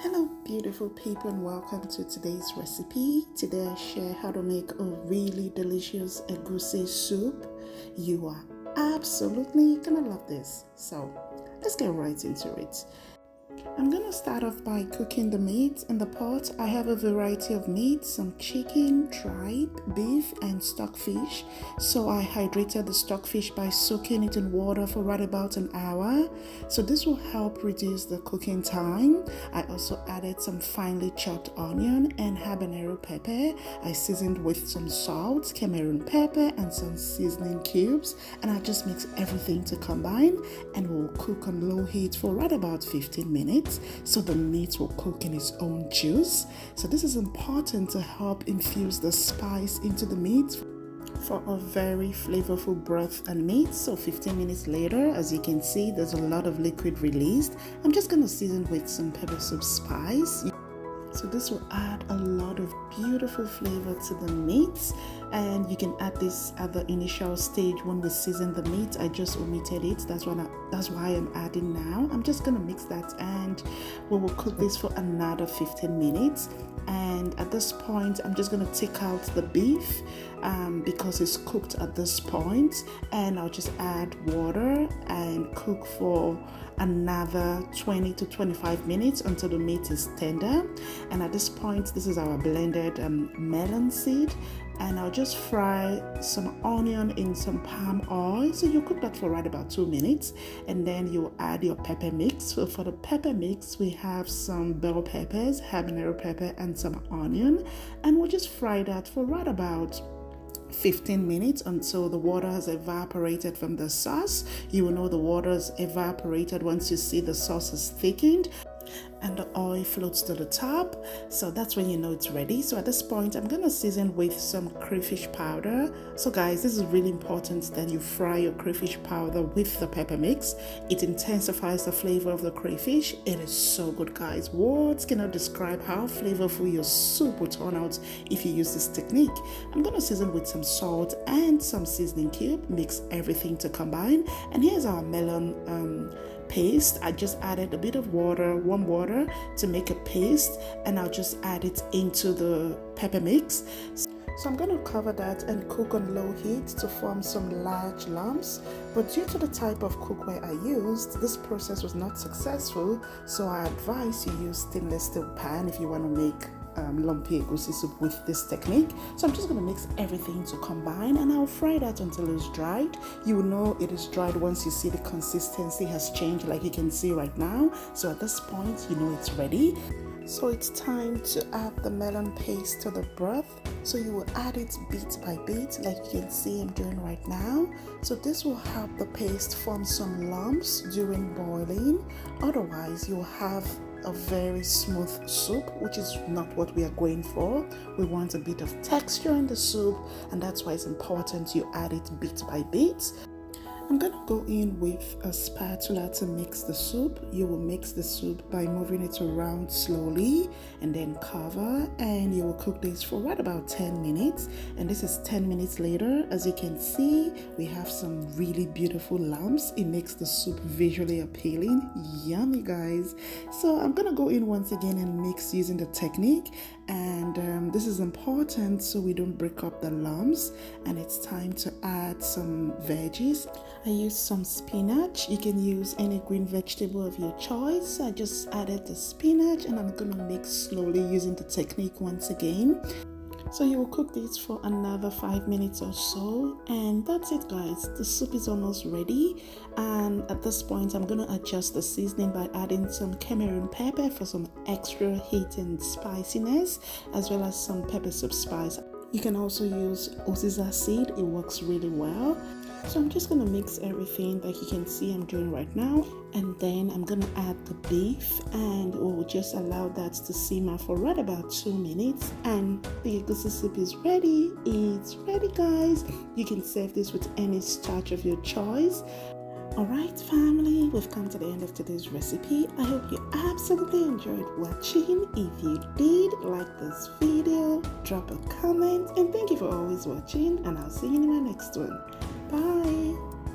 Hello beautiful people and welcome to today's recipe. Today I share how to make a really delicious egusi soup. You are absolutely gonna love this. So let's get right into it. I'm gonna start off by cooking the meat. In the pot I have a variety of meat, some chicken, tripe, beef and stockfish. So I hydrated the stockfish by soaking it in water for right about an hour. So this will help reduce the cooking time. I also added some finely chopped onion and habanero pepper. I seasoned with some salt, Cameroon pepper and some seasoning cubes, and I just mix everything to combine, and we'll cook on low heat for right about 15 minutes. So the meat will cook in its own juice. So this is important to help infuse the spice into the meat for a very flavorful broth and meat. So 15 minutes later, as you can see, there's a lot of liquid released. I'm just going to season with some pepper soup spice. So this will add a lot of beautiful flavor to the meat, and you can add this at the initial stage when we season the meat. I just omitted it. That's why I'm adding now. I'm just gonna mix that, and we will cook this for another 15 minutes. And at this point, I'm just gonna take out the beef because it's cooked at this point, and I'll just add water and cook for another 20 to 25 minutes until the meat is tender. And at this point, this is our blended melon seed, and I'll just fry some onion in some palm oil. So you cook that for right about 2 minutes, and then you add your pepper mix. So for the pepper mix, we have some bell peppers, habanero pepper and some onion, and we'll just fry that for right about 15 minutes until the water has evaporated from the sauce. You will know the water has evaporated once you see the sauce is thickened and the oil floats to the top. So that's when you know it's ready. So at this point, I'm gonna season with some crayfish powder. So guys, this is really important that you fry your crayfish powder with the pepper mix. It intensifies the flavor of the crayfish. It is so good, guys. Words cannot describe how flavorful your soup will turn out if you use this technique. I'm gonna season with some salt and some seasoning cube, mix everything to combine. And here's our melon paste. I just added a bit of water, warm water, to make a paste, and I'll just add it into the pepper mix. So I'm going to cover that and cook on low heat to form some large lumps. But due to the type of cookware I used, this process was not successful. So I advise you use stainless steel pan if you want to make lumpy egusi soup with this technique. So I'm just going to mix everything to combine, and I'll fry that until it's dried. You will know it is dried once you see the consistency has changed, like you can see right now. So at this point, you know it's ready. So it's time to add the melon paste to the broth. So you will add it bit by bit, like you can see I'm doing right now. So this will help the paste form some lumps during boiling. Otherwise, you'll have a very smooth soup, which is not what we are going for. We want a bit of texture in the soup, and that's why it's important you add it bit by bit. I'm gonna go in with a spatula to mix the soup. You will mix the soup by moving it around slowly and then cover, and you will cook this for right about 10 minutes. And this is 10 minutes later. As you can see, we have some really beautiful lumps. It makes the soup visually appealing. Yummy, guys. So I'm gonna go in once again and mix using the technique, and this is important so we don't break up the lumps. And it's time to add some veggies. I used some spinach. You can use any green vegetable of your choice. I just added the spinach, and I'm gonna mix slowly using the technique once again. So you will cook this for another 5 minutes or so, and that's it, guys. The soup is almost ready, and at this point I'm gonna adjust the seasoning by adding some Cameroon pepper for some extra heat and spiciness, as well as some pepper soup spice. You can also use uziza seed. It works really well. So I'm just going to mix everything like you can see I'm doing right now, and then I'm going to add the beef, and we'll just allow that to simmer for right about 2 minutes, and the egusi soup is ready. It's ready, guys. You can serve this with any starch of your choice. Alright family, we've come to the end of today's recipe. I hope you absolutely enjoyed watching. If you did, like this video, drop a comment, and thank you for always watching, and I'll see you in my next one. Bye.